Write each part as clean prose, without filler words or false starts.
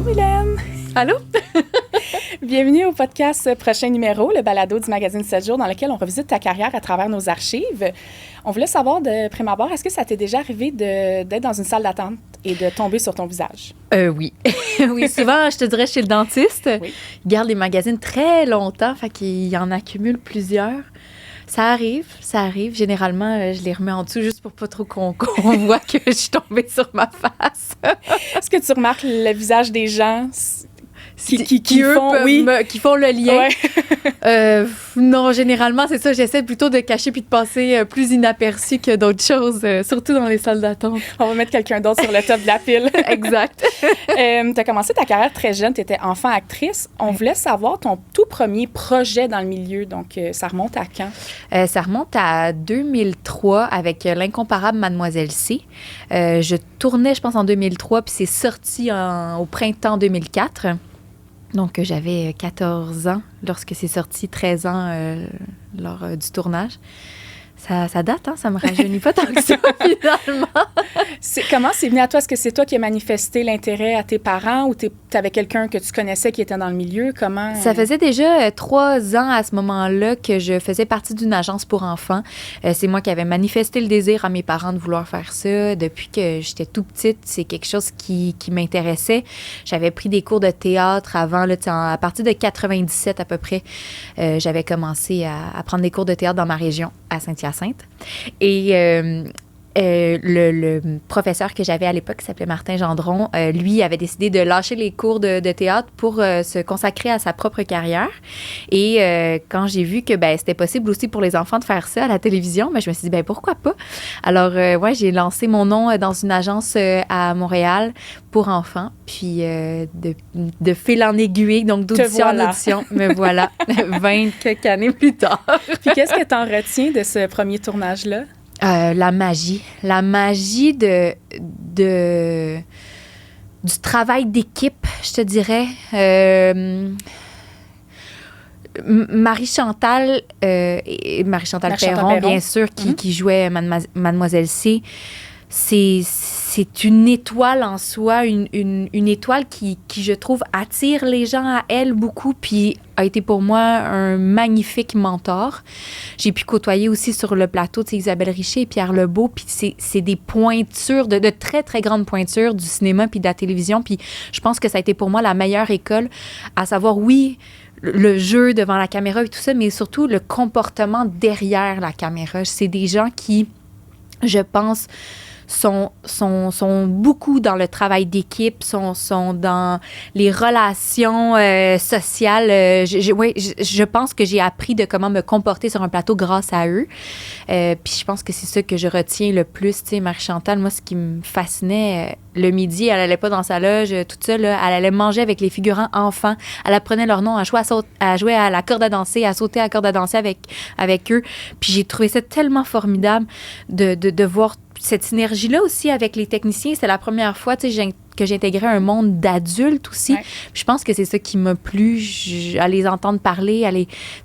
Mylène! Allô? Bienvenue au podcast Prochain numéro, le balado du magazine 7 jours dans lequel on revisite ta carrière à travers nos archives. On voulait savoir de prime abord, est-ce que ça t'est déjà arrivé d'être dans une salle d'attente et de tomber sur ton visage? Oui. Oui, souvent, je te dirais chez le dentiste. Oui. Il garde les magazines très longtemps, fait qu'il en accumule plusieurs. Ça arrive. Généralement, je les remets en dessous juste pour pas trop qu'on voit que je suis tombée sur ma face. Est-ce que tu remarques le visage des gens qui eux font, qui font le lien? Ouais. Non, généralement, c'est ça. J'essaie plutôt de cacher puis de passer plus inaperçu que d'autres choses, surtout dans les salles d'attente. On va mettre quelqu'un d'autre sur le top de la pile. Exact. Tu as commencé ta carrière très jeune, tu étais enfant actrice. On voulait savoir ton tout premier projet dans le milieu. Donc, ça remonte à quand? Ça remonte à 2003 avec l'incomparable Mademoiselle C. Je tournais, je pense, en 2003, puis c'est sorti au printemps 2004. Donc, j'avais 14 ans lorsque c'est sorti, 13 ans lors du tournage. Ça date, hein? Ça me rajeunit pas tant que ça, finalement. Comment c'est venu à toi? Est-ce que c'est toi qui as manifesté l'intérêt à tes parents ou tu avais quelqu'un que tu connaissais qui était dans le milieu? Comment? Ça faisait déjà 3 ans à ce moment-là que je faisais partie d'une agence pour enfants. C'est moi qui avais manifesté le désir à mes parents de vouloir faire ça. Depuis que j'étais tout petite, c'est quelque chose qui m'intéressait. J'avais pris des cours de théâtre avant, là, à partir de 97 à peu près. J'avais commencé à prendre des cours de théâtre dans ma région, à Saint-Hyacinthe. Et le professeur que j'avais à l'époque, qui s'appelait Martin Gendron, lui avait décidé de lâcher les cours de théâtre pour se consacrer à sa propre carrière. Et quand j'ai vu que c'était possible aussi pour les enfants de faire ça à la télévision, je me suis dit, pourquoi pas? Alors, j'ai lancé mon nom dans une agence à Montréal pour enfants. Puis, de fil en aiguille, donc d'audition en audition, me voilà 20 quelques années plus tard. Puis, qu'est-ce que tu en retiens de ce premier tournage-là? La magie du travail d'équipe, je te dirais. Marie-Chantal Perron, bien sûr, qui jouait Mademoiselle C. C'est une étoile en soi, une étoile qui, je trouve, attire les gens à elle beaucoup, puis a été pour moi un magnifique mentor. J'ai pu côtoyer aussi sur le plateau Isabelle Richer et Pierre Lebeau, puis c'est des pointures, de très, très grandes pointures du cinéma puis de la télévision, puis je pense que ça a été pour moi la meilleure école, à savoir, oui, le jeu devant la caméra et tout ça, mais surtout le comportement derrière la caméra. C'est des gens qui, je pense, sont beaucoup dans le travail d'équipe, sont dans les relations sociales. Je pense que j'ai appris de comment me comporter sur un plateau grâce à eux. Puis je pense que c'est ça que je retiens le plus. Tu sais, Marie-Chantal, moi, ce qui me fascinait, le midi, elle allait pas dans sa loge toute seule. Là, elle allait manger avec les figurants enfants. Elle apprenait leur nom, à jouer à la corde à danser, à sauter à la corde à danser avec eux. Puis j'ai trouvé ça tellement formidable de voir cette synergie-là aussi avec les techniciens. C'est la première fois que j'intégrais un monde d'adultes aussi. Ouais. Je pense que c'est ça qui m'a plu, à les entendre parler.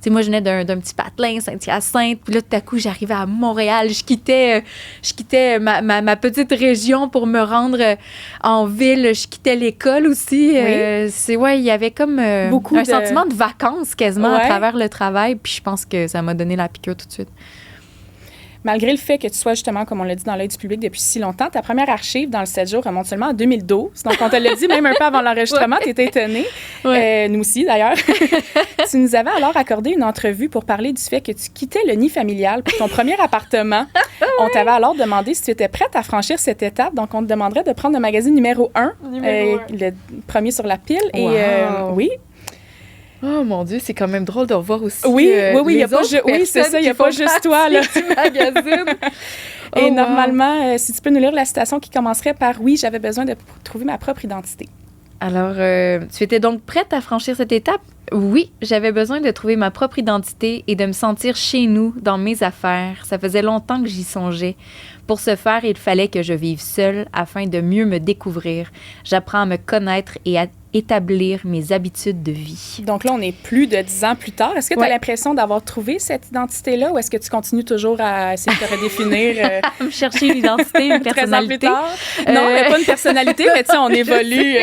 Moi, je venais d'un petit patelin, Saint-Hyacinthe, puis là, tout à coup, j'arrivais à Montréal. Je quittais ma petite région pour me rendre en ville. Je quittais l'école aussi. Oui. Il y avait comme un sentiment de vacances quasiment à travers le travail, puis je pense que ça m'a donné la piqûre tout de suite. Malgré le fait que tu sois justement, comme on l'a dit, dans l'œil du public depuis si longtemps, ta première archive dans le 7 jours remonte seulement en 2012. Donc, on te l'a dit même un peu avant l'enregistrement, tu étais étonnée. Nous aussi, d'ailleurs. Tu nous avais alors accordé une entrevue pour parler du fait que tu quittais le nid familial pour ton premier appartement. On t'avait alors demandé si tu étais prête à franchir cette étape. Donc, on te demanderait de prendre le magazine numéro 1, le premier sur la pile. Wow. Et oui. Oh mon Dieu, c'est quand même drôle de revoir aussi oui, il y a pas c'est ça, il n'y a pas juste toi, là. Du magazine. Et normalement, si tu peux nous lire la citation qui commencerait par « Oui, j'avais besoin de trouver ma propre identité ». Alors, tu étais donc prête à franchir cette étape? Oui, j'avais besoin de trouver ma propre identité et de me sentir chez nous, dans mes affaires. Ça faisait longtemps que j'y songeais. Pour ce faire, il fallait que je vive seule afin de mieux me découvrir. J'apprends à me connaître et à établir mes habitudes de vie. Donc là, on est plus de 10 ans plus tard. Est-ce que tu as l'impression d'avoir trouvé cette identité-là ou est-ce que tu continues toujours à essayer de te redéfinir? À me chercher une identité, une personnalité. 13 ans plus tard? Non, mais pas une personnalité, mais tu sais, on évolue.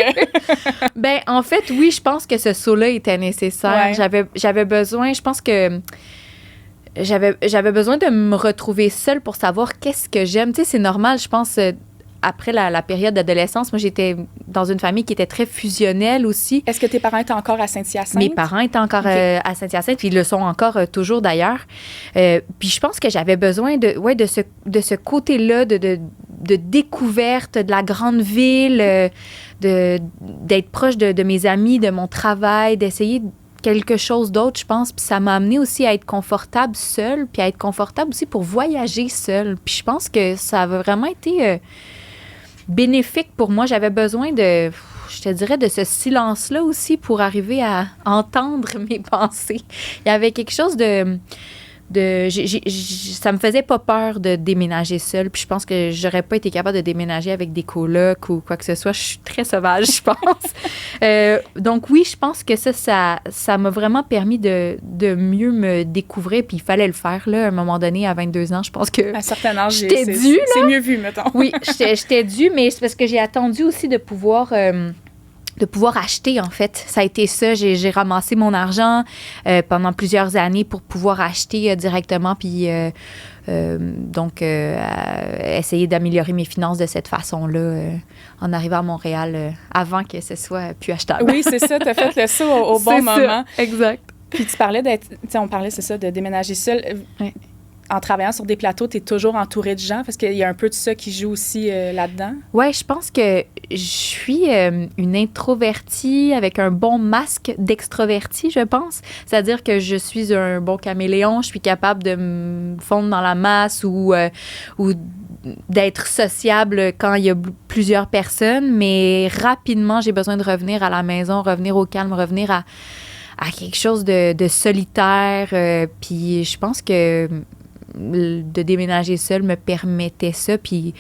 Ben, en fait, oui, je pense que ce saut-là était nécessaire. Ouais. J'avais besoin, je pense que j'avais besoin de me retrouver seule pour savoir qu'est-ce que j'aime. Tu sais, c'est normal, je pense, après la période d'adolescence, moi, j'étais dans une famille qui était très fusionnelle aussi. Est-ce que tes parents étaient encore à Saint-Hyacinthe? Mes parents étaient encore à Saint-Hyacinthe, puis ils le sont encore toujours d'ailleurs. Puis je pense que j'avais besoin de ce côté-là de découverte de la grande ville, d'être proche de mes amis, de mon travail, d'essayer quelque chose d'autre, je pense. Puis ça m'a amené aussi à être confortable seule, puis à être confortable aussi pour voyager seule. Puis je pense que ça a vraiment été bénéfique pour moi. J'avais besoin je te dirais, de ce silence-là aussi pour arriver à entendre mes pensées. Il y avait quelque chose ça me faisait pas peur de déménager seule. Puis je pense que j'aurais pas été capable de déménager avec des colocs ou quoi que ce soit. Je suis très sauvage, je pense. Donc oui, je pense que ça m'a vraiment permis de mieux me découvrir. Puis il fallait le faire, là, à un moment donné, à 22 ans. Je pense que à un certain âge, j'étais due. C'est mieux vu, mettons. Oui, j'étais due, mais c'est parce que j'ai attendu aussi de pouvoir acheter, en fait. Ça a été ça. J'ai ramassé mon argent pendant plusieurs années pour pouvoir acheter directement, puis essayer d'améliorer mes finances de cette façon-là en arrivant à Montréal avant que ce soit plus achetable. Oui, c'est ça. Tu as fait le saut au bon moment. Ça, exact. Puis tu parlais on parlait, c'est ça, de déménager seul. Ouais. En travaillant sur des plateaux, tu es toujours entourée de gens parce qu'il y a un peu de ça qui joue aussi là-dedans. Oui, je pense que je suis une introvertie avec un bon masque d'extrovertie, je pense. C'est-à-dire que je suis un bon caméléon, je suis capable de me fondre dans la masse ou d'être sociable quand il y a plusieurs personnes, mais rapidement, j'ai besoin de revenir à la maison, revenir au calme, revenir à quelque chose de solitaire. Puis je pense que de déménager seule me permettait ça, puis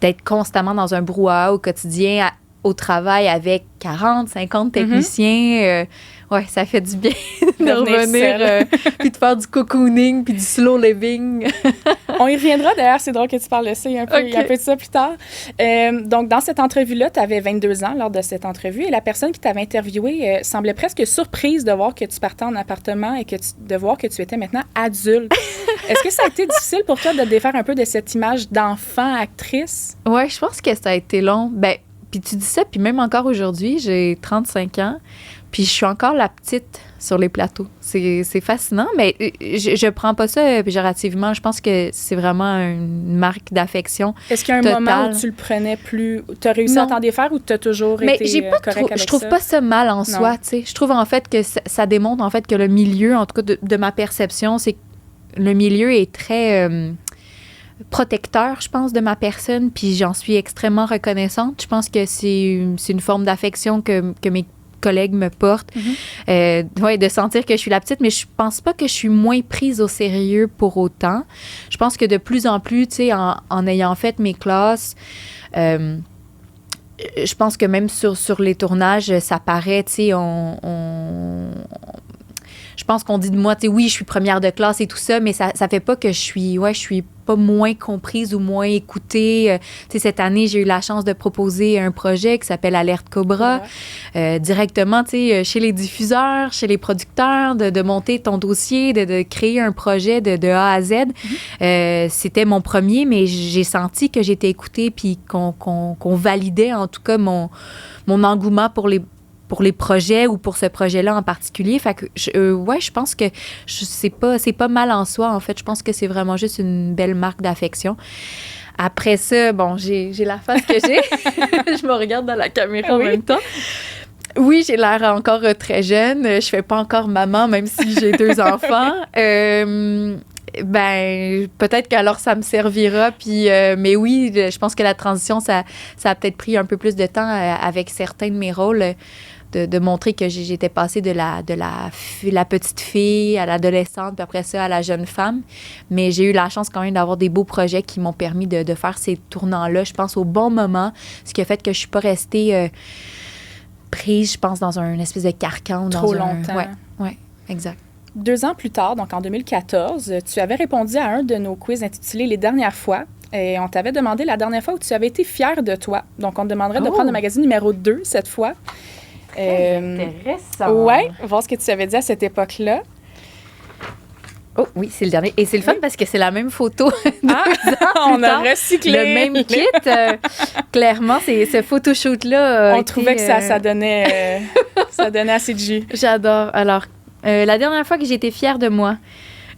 d'être constamment dans un brouhaha au quotidien, au travail avec 40, 50 techniciens. Ouais, ça fait du bien de revenir puis de faire du cocooning puis du slow living. On y reviendra d'ailleurs, c'est drôle que tu parles de ça, il y a un peu de ça plus tard. Donc, dans cette entrevue-là, tu avais 22 ans lors de cette entrevue et la personne qui t'avait interviewée semblait presque surprise de voir que tu partais en appartement et de voir que tu étais maintenant adulte. Est-ce que ça a été difficile pour toi de te défaire un peu de cette image d'enfant actrice? Ouais, je pense que ça a été long. Ben, puis tu dis ça, puis même encore aujourd'hui, j'ai 35 ans, puis je suis encore la petite sur les plateaux. C'est fascinant, mais je prends pas ça péjorativement. Je pense que c'est vraiment une marque d'affection. Est-ce qu'il y a un moment où tu le prenais plus... Tu as réussi à t'en défaire ou tu as toujours été correct avec ça? Je trouve pas ça mal en soi, tu sais. Je trouve en fait que ça démontre en fait que le milieu, en tout cas de ma perception, c'est que le milieu est très... protecteur, je pense, de ma personne, puis j'en suis extrêmement reconnaissante. Je pense que c'est une forme d'affection que mes collègues me portent. Ouais, de sentir que je suis la petite, mais je pense pas que je suis moins prise au sérieux pour autant. Je pense que de plus en plus, tu sais, en ayant fait mes classes, je pense que même sur les tournages, ça paraît, tu sais, je pense qu'on dit de moi, tu sais, oui, je suis première de classe et tout ça, mais ça fait pas que je suis pas moins comprise ou moins écoutée. Tu sais, cette année, j'ai eu la chance de proposer un projet qui s'appelle Alerte Cobra, directement, tu sais, chez les diffuseurs, chez les producteurs, de monter ton dossier, de créer un projet de A à Z. C'était mon premier, mais j'ai senti que j'étais écoutée puis qu'on validait, en tout cas, mon engouement pour les projets ou pour ce projet-là en particulier. Fait que, je pense que c'est pas mal en soi, en fait. Je pense que c'est vraiment juste une belle marque d'affection. Après ça, bon, j'ai la face que j'ai. Je me regarde dans la caméra en même temps. Oui, j'ai l'air encore très jeune. Je fais pas encore maman, même si j'ai 2 enfants. Ben, peut-être qu'alors ça me servira. Puis, mais oui, je pense que la transition, ça a peut-être pris un peu plus de temps avec certains de mes rôles. de montrer que j'étais passée de la petite fille à l'adolescente, puis après ça, à la jeune femme. Mais j'ai eu la chance quand même d'avoir des beaux projets qui m'ont permis de faire ces tournants-là, je pense, au bon moment, ce qui a fait que je suis pas restée prise, je pense, dans un espèce de carcan. Trop longtemps. Oui, exact. 2 ans plus tard, donc en 2014, tu avais répondu à un de nos quiz intitulé « Les dernières fois ». Et on t'avait demandé la dernière fois où tu avais été fière de toi. Donc, on te demanderait de prendre le magazine numéro 2 cette fois. Intéressant. Oui, voir ce que tu avais dit à cette époque-là. Oh oui, c'est le dernier. Et c'est le fun parce que c'est la même photo. On a recyclé. Le même kit. Clairement, c'est ce photoshoot-là. On trouvait que ça donnait assez de jus. J'adore. Alors, la dernière fois que j'ai été fière de moi,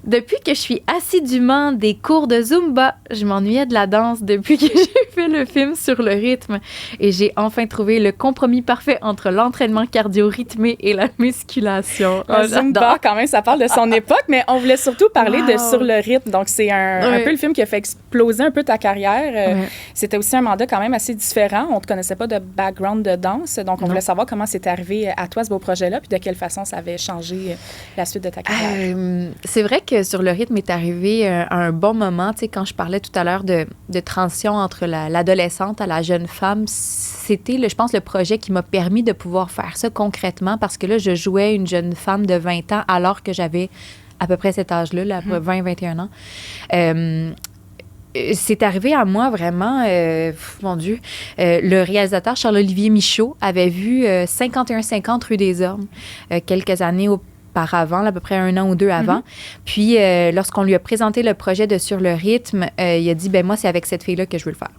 depuis que je suis assidûment des cours de Zumba, je m'ennuyais de la danse depuis que j'ai fait le film sur le rythme. Et j'ai enfin trouvé le compromis parfait entre l'entraînement cardio rythmé et la musculation. Zumba, quand même, ça parle de son époque, mais on voulait surtout parler de Sur le rythme. Donc, c'est un peu le film qui a fait exploser un peu ta carrière. C'était aussi un mandat quand même assez différent. On ne te connaissait pas de background de danse. Donc, on voulait savoir comment c'est arrivé à toi, ce beau projet-là, puis de quelle façon ça avait changé la suite de ta carrière. C'est vrai que Sur le rythme est arrivé à un bon moment. Tu sais, quand je parlais tout à l'heure de transition entre l'adolescente à la jeune femme, c'était, je pense, le projet qui m'a permis de pouvoir faire ça concrètement parce que là, je jouais une jeune femme de 20 ans alors que j'avais à peu près cet âge-là, 20-21 ans. C'est arrivé à moi vraiment, mon Dieu, le réalisateur Charles-Olivier Michaud avait vu 51-50 rue des Ormes quelques années auparavant, à peu près 1 an ou 2 avant. Puis, lorsqu'on lui a présenté le projet de Sur le rythme, il a dit, ben moi, c'est avec cette fille-là que je veux le faire.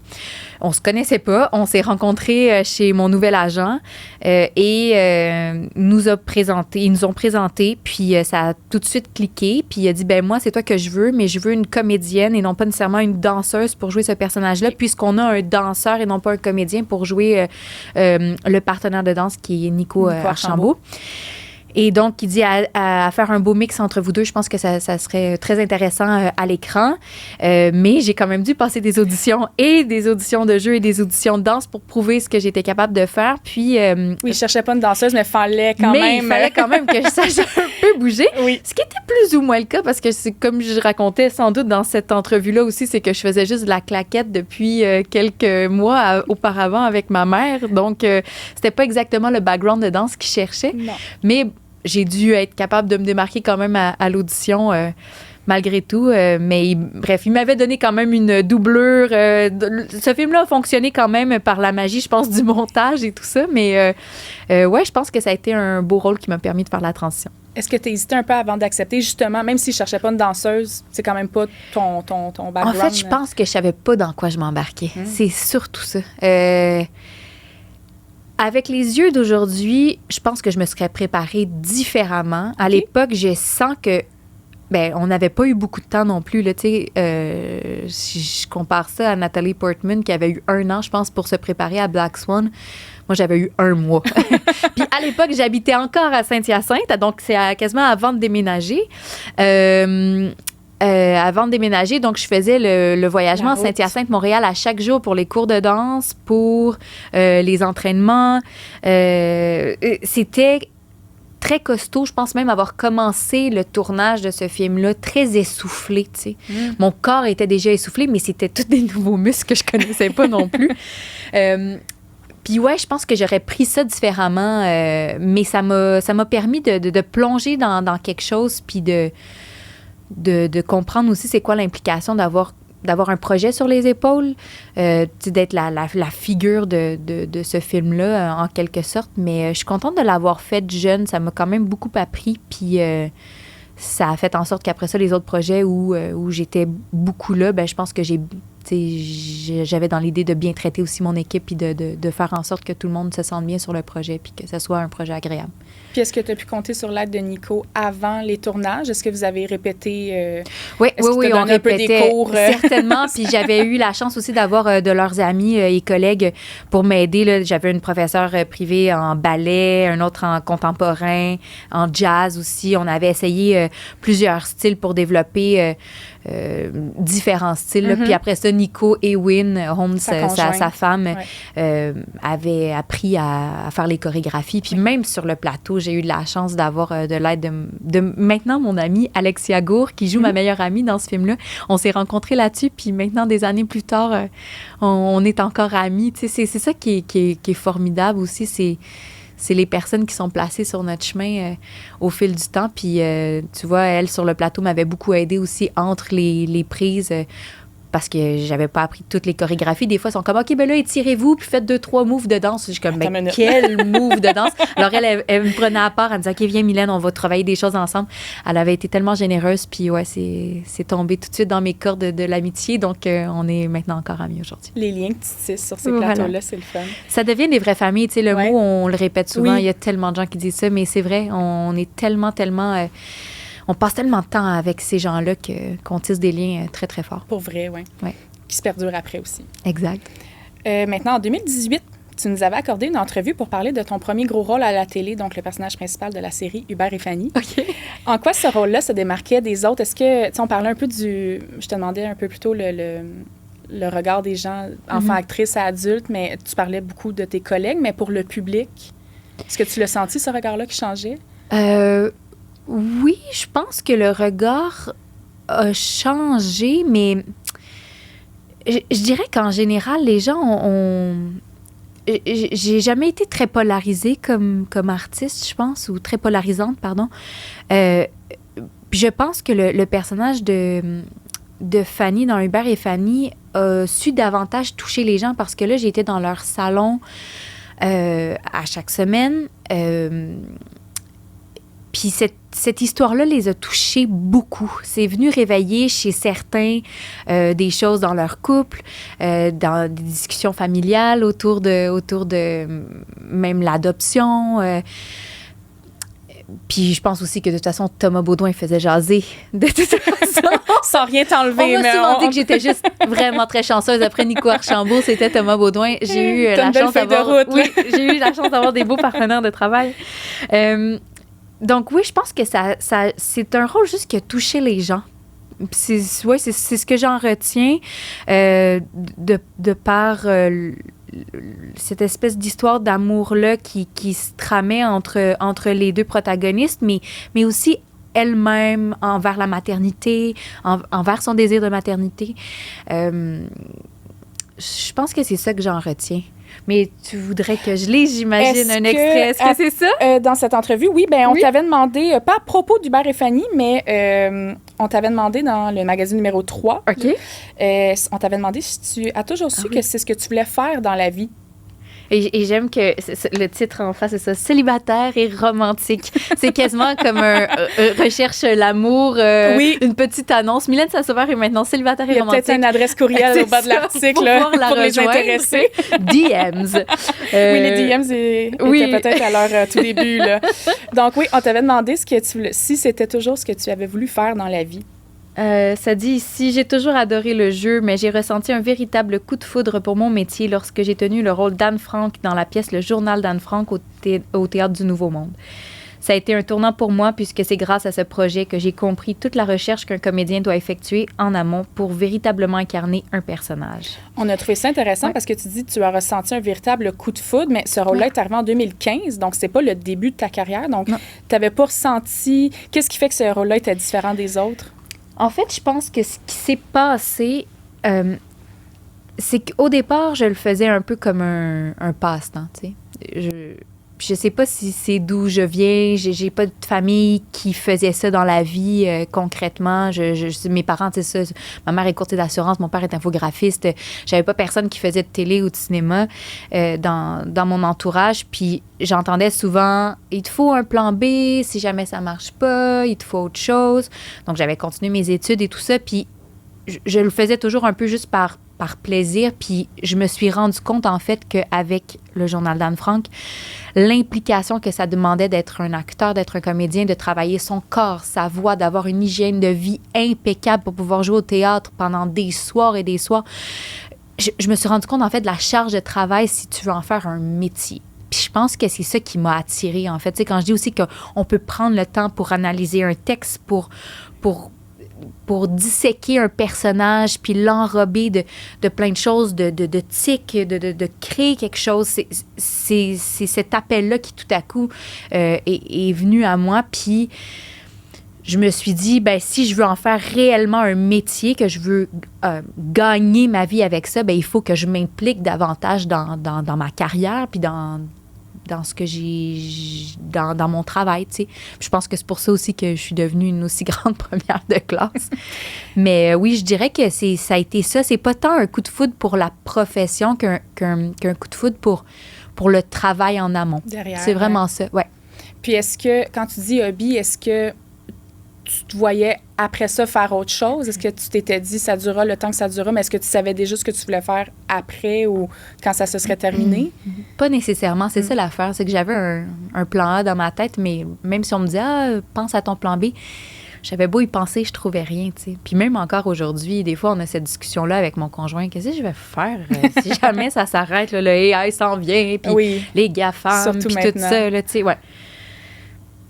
On se connaissait pas. On s'est rencontrés chez mon nouvel agent et ils nous ont présenté. Puis, ça a tout de suite cliqué. Puis, il a dit, ben moi, c'est toi que je veux, mais je veux une comédienne et non pas nécessairement une danseuse pour jouer ce personnage-là, puisqu'on a un danseur et non pas un comédien pour jouer le partenaire de danse qui est Nico Archambault. Et donc, il dit à faire un beau mix entre vous deux. Je pense que ça serait très intéressant à l'écran. Mais j'ai quand même dû passer des auditions de jeu et des auditions de danse pour prouver ce que j'étais capable de faire. Puis, oui, je cherchais pas une danseuse, mais il fallait quand même que je sache un peu bouger. Oui. Ce qui était plus ou moins le cas, parce que c'est comme je racontais sans doute dans cette entrevue-là aussi, c'est que je faisais juste de la claquette depuis quelques mois auparavant avec ma mère. Donc, c'était pas exactement le background de danse qu'il cherchait. Non. Mais j'ai dû être capable de me démarquer quand même à l'audition, malgré tout. Mais bref, il m'avait donné quand même une doublure. Ce film-là a fonctionné quand même par la magie, je pense, du montage et tout ça. Mais ouais, je pense que ça a été un beau rôle qui m'a permis de faire la transition. Est-ce que tu as hésité un peu avant d'accepter, justement, même si je cherchais pas une danseuse, c'est quand même pas ton background? En fait, je pense que je savais pas dans quoi je m'embarquais. C'est surtout ça. Avec les yeux d'aujourd'hui, je pense que je me serais préparée différemment. À l'époque, je sens que on n'avait pas eu beaucoup de temps non plus. Là, si je compare ça à Nathalie Portman, qui avait eu 1 an, je pense, pour se préparer à Black Swan. Moi, j'avais eu 1 mois. Puis à l'époque, j'habitais encore à Saint-Hyacinthe, donc c'est quasiment avant de déménager. Avant de déménager, donc je faisais le voyagement à Saint-Hyacinthe-Montréal à chaque jour pour les cours de danse, pour les entraînements. C'était très costaud. Je pense même avoir commencé le tournage de ce film-là très essoufflé, tu sais. Mon corps était déjà essoufflé, mais c'était tous des nouveaux muscles que je connaissais pas non plus. Puis ouais, je pense que j'aurais pris ça différemment, mais ça m'a permis de plonger dans quelque chose, puis de comprendre aussi c'est quoi l'implication d'avoir un projet sur les épaules, d'être la figure de ce film-là, en quelque sorte. Mais je suis contente de l'avoir fait jeune. Ça m'a quand même beaucoup appris. Puis ça a fait en sorte qu'après ça, les autres projets où j'étais beaucoup là, je pense que j'avais dans l'idée de bien traiter aussi mon équipe puis de faire en sorte que tout le monde se sente bien sur le projet puis que ce soit un projet agréable. Puis est-ce que tu as pu compter sur l'aide de Nico avant les tournages? Est-ce que vous avez répété? Oui, on répétait. Un peu des cours, certainement. Puis j'avais eu la chance aussi d'avoir de leurs amis et collègues pour m'aider. Là. J'avais une professeure privée en ballet, un autre en contemporain, en jazz aussi. On avait essayé plusieurs styles pour développer différents styles. Puis après ça, Nico et Wynn Holmes, sa femme, avaient appris à faire les chorégraphies. Puis même sur le plateau, j'ai eu de la chance d'avoir de l'aide de maintenant mon amie Alexia Gour, qui joue ma meilleure amie dans ce film-là. On s'est rencontrés là-dessus, puis maintenant, des années plus tard, on est encore amis. Tu sais, c'est ça qui est formidable aussi, c'est les personnes qui sont placées sur notre chemin au fil du temps. Puis, tu vois, elle, sur le plateau, m'avait beaucoup aidée aussi entre les prises parce que j'avais pas appris toutes les chorégraphies. Des fois, ils sont comme, OK, ben là, étirez-vous, puis faites 2-3 moves de danse. Je suis comme, mais quel move de danse? Alors, elle me prenait à part, elle me disait, OK, viens, Mylène, on va travailler des choses ensemble. Elle avait été tellement généreuse, puis ouais, c'est tombé tout de suite dans mes cordes de l'amitié. Donc, on est maintenant encore amis aujourd'hui. Les liens que tu tisses sur ces plateaux-là, c'est le fun. Ça devient des vraies familles. Tu sais, le mot, on le répète souvent. Il y a tellement de gens qui disent ça, mais c'est vrai, on est tellement... on passe tellement de temps avec ces gens-là qu'on tisse des liens très, très forts. Pour vrai, oui. Ouais. Qui se perdurent après aussi. Exact. Maintenant, en 2018, tu nous avais accordé une entrevue pour parler de ton premier gros rôle à la télé, donc le personnage principal de la série Hubert et Fanny. OK. En quoi ce rôle-là se démarquait des autres? Est-ce que, tu sais, on parlait un peu je te demandais un peu plus tôt le regard des gens, enfants, actrices à adultes, mais tu parlais beaucoup de tes collègues, mais pour le public, est-ce que tu l'as senti, ce regard-là, qui changeait? Oui, je pense que le regard a changé, mais je dirais qu'en général, les gens j'ai jamais été très polarisée comme artiste, je pense, ou très polarisante, pardon. Puis je pense que le personnage de Fanny dans Hubert et Fanny a su davantage toucher les gens parce que là, j'étais dans leur salon à chaque semaine. Puis cette histoire-là les a touchés beaucoup. C'est venu réveiller chez certains des choses dans leur couple, dans des discussions familiales autour de même l'adoption. Puis je pense aussi que de toute façon, Thomas Beaudoin faisait jaser de toute façon. Sans rien t'enlever. On m'a souvent dit que j'étais juste vraiment très chanceuse. Après Nico Archambault, c'était Thomas Beaudoin. J'ai eu la chance d'avoir... Oui, j'ai eu la chance d'avoir des beaux partenaires de travail. Donc oui, je pense que ça c'est un rôle juste qui a touché les gens. C'est ce que j'en retiens de par cette espèce d'histoire d'amour-là qui se tramait entre les deux protagonistes, mais aussi elle-même envers la maternité, envers son désir de maternité. Je pense que c'est ça que j'en retiens. Mais tu voudrais que je lise, j'imagine, un extrait. Est-ce que c'est ça? Dans cette entrevue, oui. On t'avait demandé, pas à propos d'Hubert et Fanny, mais on t'avait demandé dans le magazine numéro 3. OK. On t'avait demandé si tu as toujours su que c'est ce que tu voulais faire dans la vie. Et j'aime que le titre en face, c'est ça, célibataire et romantique. C'est quasiment comme un recherche l'amour, une petite annonce. Mylène Saint-Sauveur est maintenant célibataire et romantique. Il y a peut-être une adresse courriel au bas de l'article pour les intéresser. DMs. Oui, les DMs étaient peut-être à leur tout début. Là. Donc oui, on t'avait demandé si c'était toujours ce que tu avais voulu faire dans la vie. Ça dit ici, j'ai toujours adoré le jeu, mais j'ai ressenti un véritable coup de foudre pour mon métier lorsque j'ai tenu le rôle d'Anne Frank dans la pièce Le Journal d'Anne Frank au Théâtre du Nouveau Monde. Ça a été un tournant pour moi puisque c'est grâce à ce projet que j'ai compris toute la recherche qu'un comédien doit effectuer en amont pour véritablement incarner un personnage. On a trouvé ça intéressant parce que tu dis que tu as ressenti un véritable coup de foudre, mais ce rôle-là est arrivé en 2015, donc c'est pas le début de ta carrière. Donc, tu n'avais pas ressenti... Qu'est-ce qui fait que ce rôle-là était différent des autres? En fait, je pense que ce qui s'est passé, c'est qu'au départ, je le faisais un peu comme un passe-temps, tu sais. Je sais pas si c'est d'où je viens. J'ai pas de famille qui faisait ça dans la vie concrètement. Mes parents, tu sais ça. Ma mère est courtier d'assurance, mon père est infographiste. J'avais pas personne qui faisait de télé ou de cinéma dans mon entourage. Puis j'entendais souvent, il te faut un plan B si jamais ça marche pas, il te faut autre chose. Donc j'avais continué mes études et tout ça. Puis je le faisais toujours un peu juste par par plaisir. Puis je me suis rendu compte, en fait, qu'avec le journal d'Anne Frank, l'implication que ça demandait d'être un acteur, d'être un comédien, de travailler son corps, sa voix, d'avoir une hygiène de vie impeccable pour pouvoir jouer au théâtre pendant des soirs et des soirs. Je me suis rendu compte, en fait, de la charge de travail si tu veux en faire un métier. Puis je pense que c'est ça qui m'a attirée, en fait. Tu sais, quand je dis aussi qu'on peut prendre le temps pour analyser un texte, pour disséquer un personnage, puis l'enrober de plein de choses, de tics, de créer quelque chose. C'est cet appel-là qui, tout à coup, est venu à moi. Puis je me suis dit, ben si je veux en faire réellement un métier, que je veux gagner ma vie avec ça, ben il faut que je m'implique davantage dans ma carrière, puis dans ce que dans mon travail, tu sais. Je pense que c'est pour ça aussi que je suis devenue une aussi grande première de classe. Mais oui, je dirais que ça a été ça. C'est pas tant un coup de foudre pour la profession qu'un coup de foudre pour le travail en amont. Derrière. C'est vraiment ça, ouais. Puis est-ce que, quand tu dis hobby, est-ce que tu te voyais après ça faire autre chose? Est-ce que tu t'étais dit ça durera le temps que ça durera, mais est-ce que tu savais déjà ce que tu voulais faire après ou quand ça se serait terminé? Pas nécessairement. C'est ça l'affaire. C'est que j'avais un plan A dans ma tête, mais même si on me disait « pense à ton plan B », j'avais beau y penser, je trouvais rien, tu sais. Puis même encore aujourd'hui, des fois, on a cette discussion-là avec mon conjoint. Qu'est-ce que je vais faire si jamais ça s'arrête, là, le AI s'en vient, puis les GAFAM, puis tout ça, là, tu sais, ouais.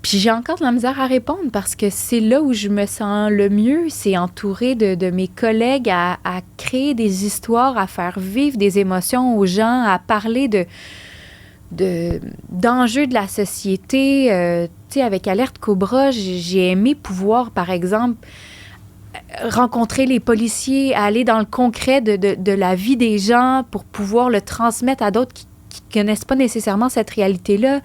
Puis j'ai encore de la misère à répondre parce que c'est là où je me sens le mieux, c'est entouré de mes collègues à créer des histoires, à faire vivre des émotions aux gens, à parler d'enjeux de la société. Tu sais, avec Alerte Cobra, j'ai aimé pouvoir, par exemple, rencontrer les policiers, aller dans le concret de la vie des gens pour pouvoir le transmettre à d'autres qui connaissent pas nécessairement cette réalité-là.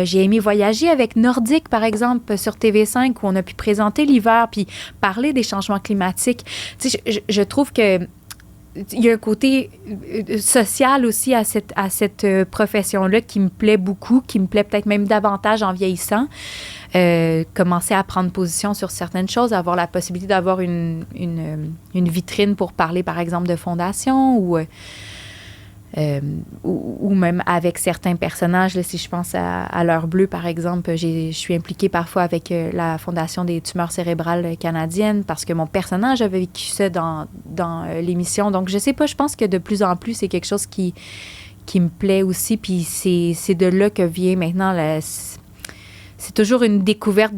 J'ai aimé voyager avec Nordique, par exemple, sur TV5, où on a pu présenter l'hiver puis parler des changements climatiques. Tu sais, je trouve que il y a un côté social aussi à cette profession-là qui me plaît beaucoup, qui me plaît peut-être même davantage en vieillissant. Commencer à prendre position sur certaines choses, avoir la possibilité d'avoir une vitrine pour parler, par exemple, de fondation ou même avec certains personnages. Là, si je pense à L'Heure bleue, par exemple, je suis impliquée parfois avec la Fondation des tumeurs cérébrales canadiennes parce que mon personnage avait vécu ça dans l'émission. Donc, je sais pas, je pense que de plus en plus, c'est quelque chose qui me plaît aussi. Puis c'est de là que vient maintenant c'est toujours une découverte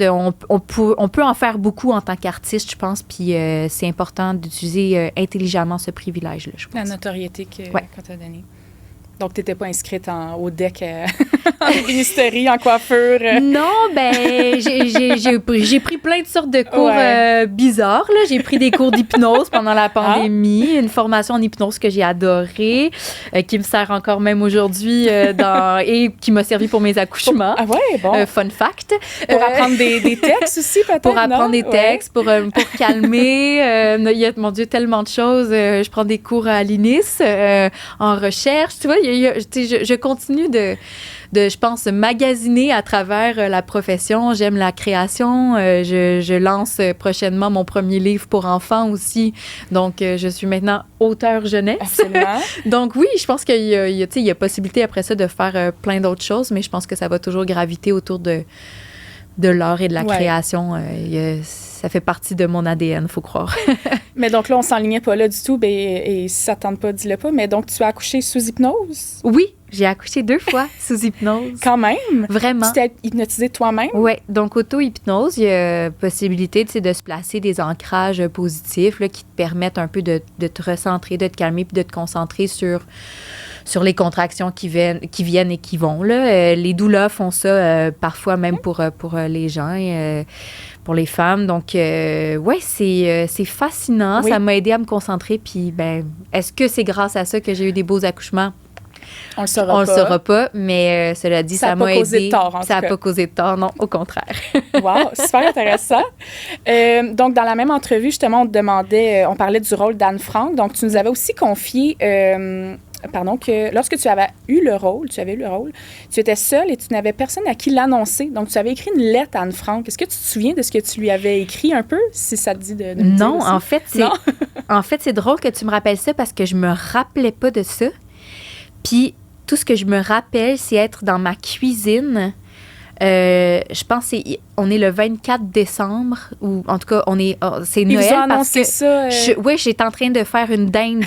on peut en faire beaucoup en tant qu'artiste, je pense, puis c'est important d'utiliser intelligemment ce privilège-là, je pense. La notoriété qu'on t'a donnée. Donc, tu n'étais pas inscrite au DEC en ébénisterie, en coiffure? Non, ben j'ai pris plein de sortes de cours bizarres. Là. J'ai pris des cours d'hypnose pendant la pandémie, une formation en hypnose que j'ai adorée, qui me sert encore même aujourd'hui et qui m'a servi pour mes accouchements. Ah ouais, bon. Fun fact. Pour apprendre des textes aussi, peut-être, pour apprendre des textes, pour calmer. Il y a, mon Dieu, tellement de choses. Je prends des cours à l'INIS en recherche, tu vois. Je continue de, je pense, magasiner à travers la profession. J'aime la création. Je lance prochainement mon premier livre pour enfants aussi. Donc, je suis maintenant auteure jeunesse. Absolument. Donc, oui, je pense qu'il y a possibilité après ça de faire plein d'autres choses, mais je pense que ça va toujours graviter autour de l'art et de la création. Ça fait partie de mon ADN, il faut croire. Mais donc là, on s'enlignait pas là du tout. Et si ça ne tente pas, dis-le pas. Mais donc, tu as accouché sous hypnose? Oui, j'ai accouché 2 fois sous hypnose. Quand même? Vraiment. Tu t'es hypnotisée toi-même? Oui, donc auto-hypnose, il y a possibilité de se placer des ancrages positifs là, qui te permettent un peu de te recentrer, de te calmer puis de te concentrer sur les contractions qui viennent et qui vont. Là. Les doulas font ça parfois même pour les gens, pour les femmes. Donc, ouais, c'est fascinant. Oui. Ça m'a aidé à me concentrer. Puis, est-ce que c'est grâce à ça que j'ai eu des beaux accouchements? On le saura pas, mais cela dit, ça m'a aidé. Ça n'a pas causé de tort, en tout cas. Ça n'a pas causé de tort, non, au contraire. Wow, super intéressant. Donc, dans la même entrevue, justement, on parlait du rôle d'Anne Frank. Donc, tu nous avais aussi confié... que lorsque tu avais eu le rôle, tu étais seule et tu n'avais personne à qui l'annoncer. Donc, tu avais écrit une lettre à Anne Frank. Est-ce que tu te souviens de ce que tu lui avais écrit un peu, si ça te dit de Non, en fait, En fait, c'est drôle que tu me rappelles ça parce que je me rappelais pas de ça. Puis, tout ce que je me rappelle, c'est être dans ma cuisine. Je pense on est le 24 décembre, ou en tout cas, c'est Noël. Ils vous ont annoncé parce que ça. oui, j'étais en train de faire une dinde.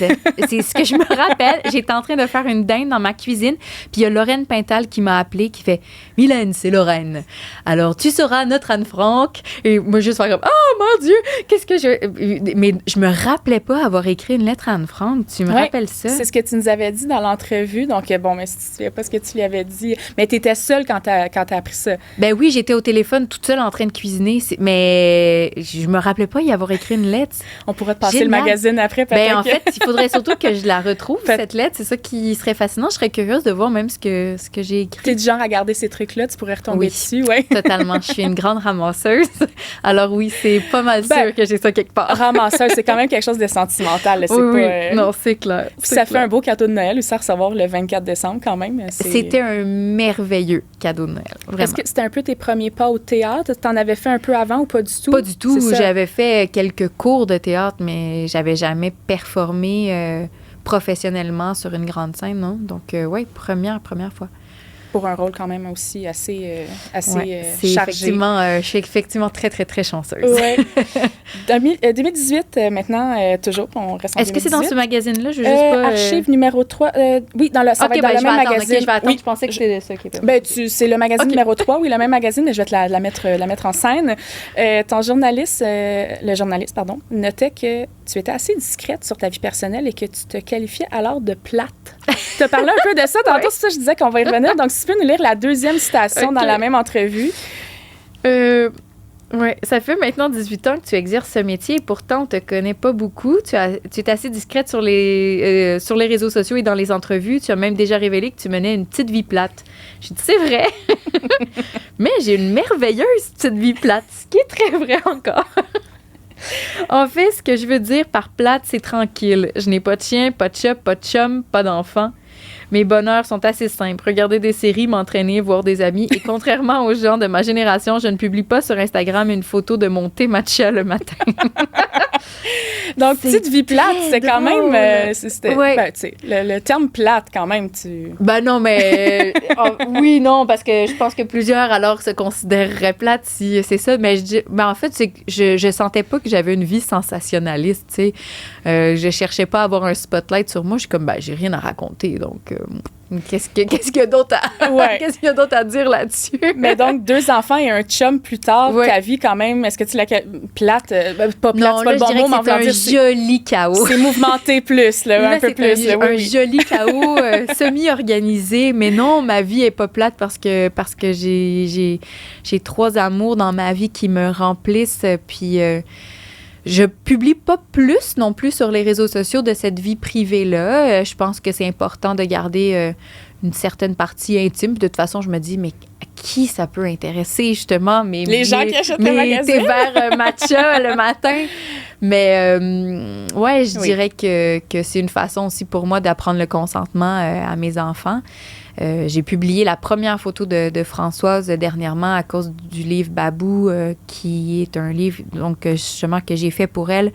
C'est ce que je me rappelle. J'étais en train de faire une dinde dans ma cuisine. Puis il y a Lorraine Pintal qui m'a appelée, qui fait « Mylène, c'est Lorraine. Alors, tu seras notre Anne-Franck. » Et moi, juste faire comme « Oh, mon Dieu! Qu'est-ce que je... » Mais je me rappelais pas avoir écrit une lettre à Anne-Franck. Tu me rappelles ça? C'est ce que tu nous avais dit dans l'entrevue. Donc, bon, mais si tu ne savais pas ce que tu lui avais dit. Mais tu étais seule quand tu as appris ça. Ben oui, j'étais au téléphone toute seule en train de cuisiner, mais je me rappelais pas y avoir écrit une lettre. On pourrait te passer le magazine après, peut-être. Ben en fait, il faudrait surtout que je la retrouve, cette lettre. C'est ça qui serait fascinant. Je serais curieuse de voir même ce que j'ai écrit. T'es du genre à garder ces trucs-là, tu pourrais retomber dessus, oui. Totalement. Je suis une grande ramasseuse. Alors oui, c'est pas mal sûr que j'ai ça quelque part. Ramasseuse, c'est quand même quelque chose de sentimental. Là. Oui. Non, c'est clair. Ça fait un beau cadeau de Noël aussi à recevoir le 24 décembre quand même. C'était un merveilleux cadeau de Noël, vraiment. Est-ce que c'était un peu tes premiers pas au théâtre? T'en avais fait un peu avant ou pas du tout? Pas du tout. J'avais fait quelques cours de théâtre, mais j'avais jamais performé professionnellement sur une grande scène, non? Donc, oui, première fois. Pour un rôle quand même aussi assez chargé. Je suis effectivement très, très, très chanceuse. Oui. 2018, maintenant, toujours, on reste en 2018. Est-ce que c'est dans ce magazine-là? Je veux juste pas... Archive numéro 3. Oui, ça va être dans le même magazine. Je vais attendre. Oui, je pensais que c'était ça qui était... c'est le magazine numéro 3, oui, le même magazine, mais je vais te la mettre en scène. Le journaliste, notait que tu étais assez discrète sur ta vie personnelle et que tu te qualifiais alors de plate. Tu as parlé un peu de ça. Tantôt, c'est ça, je disais qu'on va y revenir. Donc, si tu peux nous lire la deuxième citation dans la même entrevue. Oui, ça fait maintenant 18 ans que tu exerces ce métier et pourtant, on ne te connaît pas beaucoup. Tu es assez discrète sur les réseaux sociaux et dans les entrevues. Tu as même déjà révélé que tu menais une petite vie plate. J'ai dit, c'est vrai, mais j'ai une merveilleuse petite vie plate, ce qui est très vrai encore. En fait, ce que je veux dire par plate, c'est tranquille. Je n'ai pas de chien, pas de chat, pas de chum, pas d'enfant. Mes bonheurs sont assez simples. Regarder des séries, m'entraîner, voir des amis. Et contrairement aux gens de ma génération, je ne publie pas sur Instagram une photo de mon thé matcha le matin. Donc, petite vie plate, c'est quand même... le terme plate, quand même, tu... Ben non, mais... oui, non, parce que je pense que plusieurs, alors, se considéreraient plates si c'est ça. Mais en fait, c'est que je sentais pas que j'avais une vie sensationnaliste, tu sais. Je cherchais pas à avoir un spotlight sur moi. Je suis comme, j'ai rien à raconter, donc... Qu'est-ce qu'il y a d'autre qu'est-ce qu'il y a d'autre à dire là-dessus? Mais donc, 2 enfants et un chum plus tard, ta vie quand même, est-ce que tu l'as plate? Pas plate, non, c'est pas le bon mot, mais c'est un joli chaos. C'est mouvementé plus, là, un peu plus. Un joli chaos semi-organisé. Mais non, ma vie est pas plate parce que j'ai 3 amours dans ma vie qui me remplissent, puis... Je publie pas plus non plus sur les réseaux sociaux de cette vie privée-là. Je pense que c'est important de garder une certaine partie intime. De toute façon, je me dis, mais à qui ça peut intéresser, justement? Les gens qui achètent le magazine. Tes verres matcha le matin. Mais je dirais que c'est une façon aussi pour moi d'apprendre le consentement à mes enfants. J'ai publié la première photo de Françoise dernièrement à cause du livre Babou, qui est un livre donc justement que j'ai fait pour elle.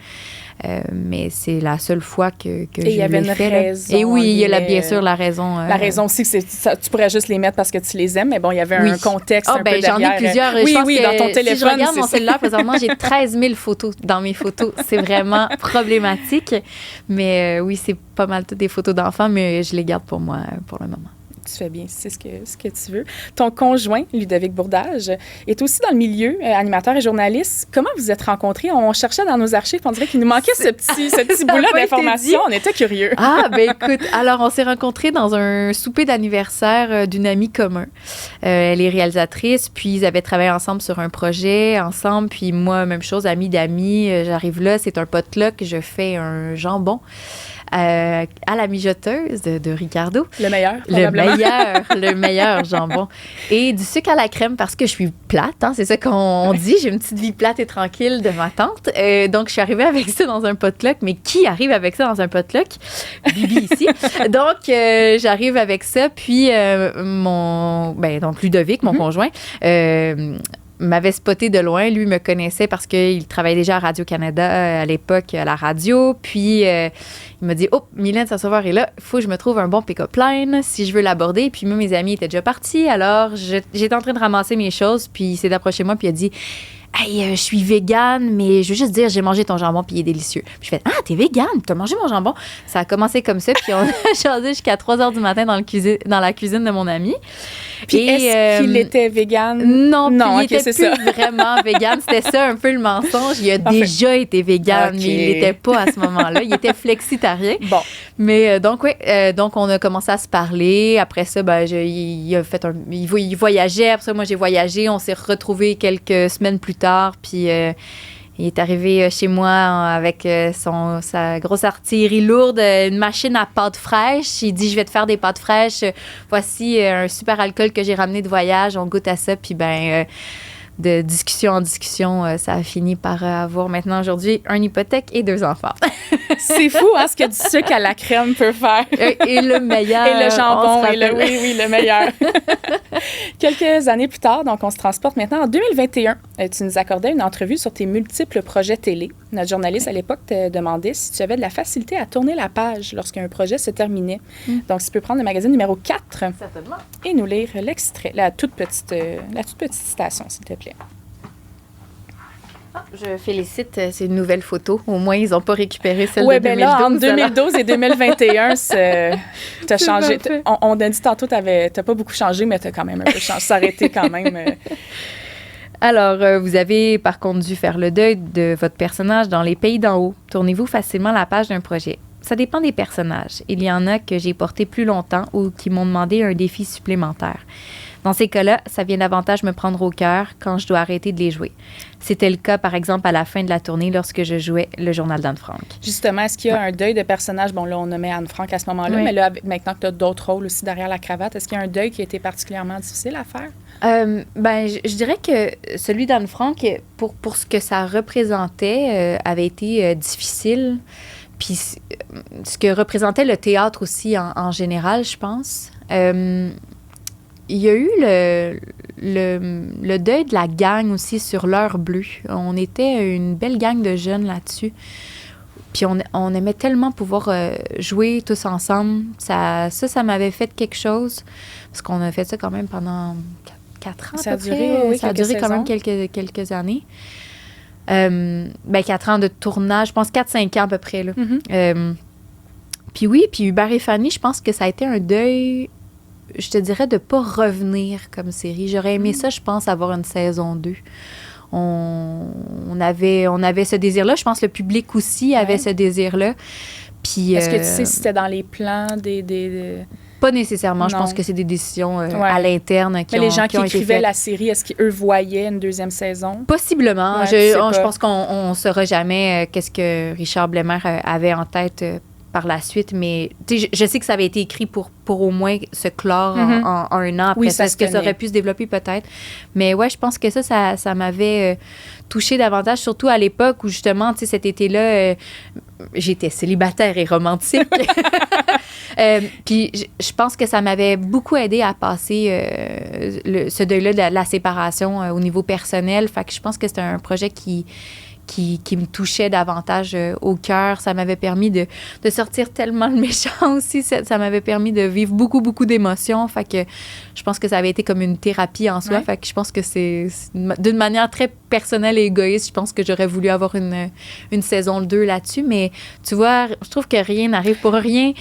Mais c'est la seule fois que je l'ai fait. Et il y avait une raison. Et oui, il y a bien sûr la raison. La raison aussi, que tu pourrais juste les mettre parce que tu les aimes, mais bon, il y avait un contexte un peu derrière. J'en ai plusieurs. Oui, je pense que dans ton téléphone. Si je regarde mon cellulaire, présentement, j'ai 13 000 photos dans mes photos. C'est vraiment problématique. Mais oui, c'est pas mal toutes des photos d'enfants, mais je les garde pour moi pour le moment. Tu fais bien, c'est ce que tu veux. Ton conjoint, Ludovic Bourdage, est aussi dans le milieu, animateur et journaliste. Comment vous êtes rencontrés? On cherchait dans nos archives, on dirait qu'il nous manquait ce petit bout-là d'informations. On était curieux. Écoute, alors on s'est rencontrés dans un souper d'anniversaire d'une amie commune. Elle est réalisatrice, puis ils avaient travaillé ensemble sur un projet, ensemble, puis moi, même chose, amie d'amis, j'arrive là, c'est un potluck, je fais un jambon. À la mijoteuse de Ricardo. Le meilleur, le meilleur jambon. Et du sucre à la crème parce que je suis plate, c'est ça qu'on dit. J'ai une petite vie plate et tranquille de ma tante. Donc, je suis arrivée avec ça dans un potluck. Mais qui arrive avec ça dans un potluck? Bibi ici. Donc, j'arrive avec ça. Puis, donc Ludovic, mon conjoint, m'avait spoté de loin. Lui me connaissait parce qu'il travaillait déjà à Radio-Canada à l'époque, à la radio. Puis, il m'a dit, « Oh, Mylène Saint-Sauveur est là. Il faut que je me trouve un bon pick-up line si je veux l'aborder. » Puis moi, mes amis étaient déjà partis. Alors, j'étais en train de ramasser mes choses. Puis, il s'est approché de moi puis il a dit, « Hey, je suis végane, mais je veux juste dire, j'ai mangé ton jambon puis il est délicieux. » Puis je fais, « Ah, t'es végane? T'as mangé mon jambon? » Ça a commencé comme ça. Puis on a jasé jusqu'à 3 heures du matin dans la cuisine de mon ami. Puis est-ce qu'il était végane? Non, il était plus vraiment végane. C'était ça un peu le mensonge. Il a déjà été végane, mais il l'était pas à ce moment-là. Il était flexitarien. Bon. Mais donc on a commencé à se parler. Après ça, il voyageait. Après ça, moi, j'ai voyagé. On s'est retrouvés quelques semaines plus tard. Puis il est arrivé chez moi avec sa grosse artillerie lourde, une machine à pâtes fraîches. Il dit, je vais te faire des pâtes fraîches. Voici un super alcool que j'ai ramené de voyage. On goûte à ça. Puis de discussion en discussion, ça a fini par avoir maintenant aujourd'hui une hypothèque et 2 enfants. C'est fou, hein, ce que du sucre à la crème peut faire. Et le meilleur. Et le jambon, oui, le meilleur. Quelques années plus tard, donc on se transporte maintenant en 2021. Tu nous accordais une entrevue sur tes multiples projets télé. Notre journaliste à l'époque te demandait si tu avais de la facilité à tourner la page lorsqu'un projet se terminait. Donc, tu peux prendre le magazine numéro 4. Certainement. Et nous lire l'extrait, la toute petite citation, s'il te plaît. Je félicite, c'est une nouvelle photo. Au moins, ils n'ont pas récupéré celle de 2012. Oui, bien là, entre 2012 et 2021, tu as changé. On a dit tantôt, tu n'as pas beaucoup changé, mais tu as quand même un peu changé. Ça aurait été quand même... Alors, vous avez par contre dû faire le deuil de votre personnage dans Les Pays d'en haut. Tournez-vous facilement la page d'un projet. Ça dépend des personnages. Il y en a que j'ai portés plus longtemps ou qui m'ont demandé un défi supplémentaire. Dans ces cas-là, ça vient davantage me prendre au cœur quand je dois arrêter de les jouer. C'était le cas, par exemple, à la fin de la tournée lorsque je jouais le journal d'Anne Frank. Justement, est-ce qu'il y a un deuil de personnage? Bon, là, on nommait Anne Frank à ce moment-là, mais là, maintenant que tu as d'autres rôles aussi derrière la cravate, est-ce qu'il y a un deuil qui a été particulièrement difficile à faire? Je dirais que celui d'Anne Frank, pour ce que ça représentait, avait été difficile. Puis ce que représentait le théâtre aussi en général, je pense. Il y a eu le deuil de la gang aussi sur l'heure bleue. On était une belle gang de jeunes là-dessus. Puis on aimait tellement pouvoir jouer tous ensemble. Ça m'avait fait quelque chose. Parce qu'on a fait ça quand même pendant 4 ans. Ça a duré quand même quelques années. 4 ans de tournage, je pense 4-5 ans à peu près. Là. Puis Hubert et Fanny, je pense que ça a été un deuil, je te dirais, de ne pas revenir comme série. J'aurais aimé ça, je pense, avoir une saison 2. On avait ce désir-là. Je pense que le public aussi avait ce désir-là. Puis, est-ce que tu sais si c'était dans les plans des... Pas nécessairement. Non. Je pense que c'est des décisions à l'interne qui ont été faites. Mais les gens qui écrivaient la série, est-ce qu'eux voyaient une 2e saison? Possiblement. Je pense qu'on ne saura jamais qu'est-ce que Richard Bleimer avait en tête par la suite, mais je sais que ça avait été écrit pour au moins se clore en 1 an. Après ça, est-ce que ça aurait pu se développer peut-être? Mais ouais, je pense que ça m'avait touchée davantage, surtout à l'époque où justement, tu sais, cet été-là, j'étais célibataire et romantique. Puis je pense que ça m'avait beaucoup aidé à passer ce deuil-là de la séparation au niveau personnel. Fait que je pense que c'était un projet qui me touchait davantage au cœur. Ça m'avait permis de sortir tellement le méchant aussi. Ça m'avait permis de vivre beaucoup, beaucoup d'émotions. Fait que je pense que ça avait été comme une thérapie en soi. Ouais. Fait que je pense que c'est d'une manière très personnelle et égoïste. Je pense que j'aurais voulu avoir une saison 2 là-dessus. Mais tu vois, je trouve que rien n'arrive pour rien.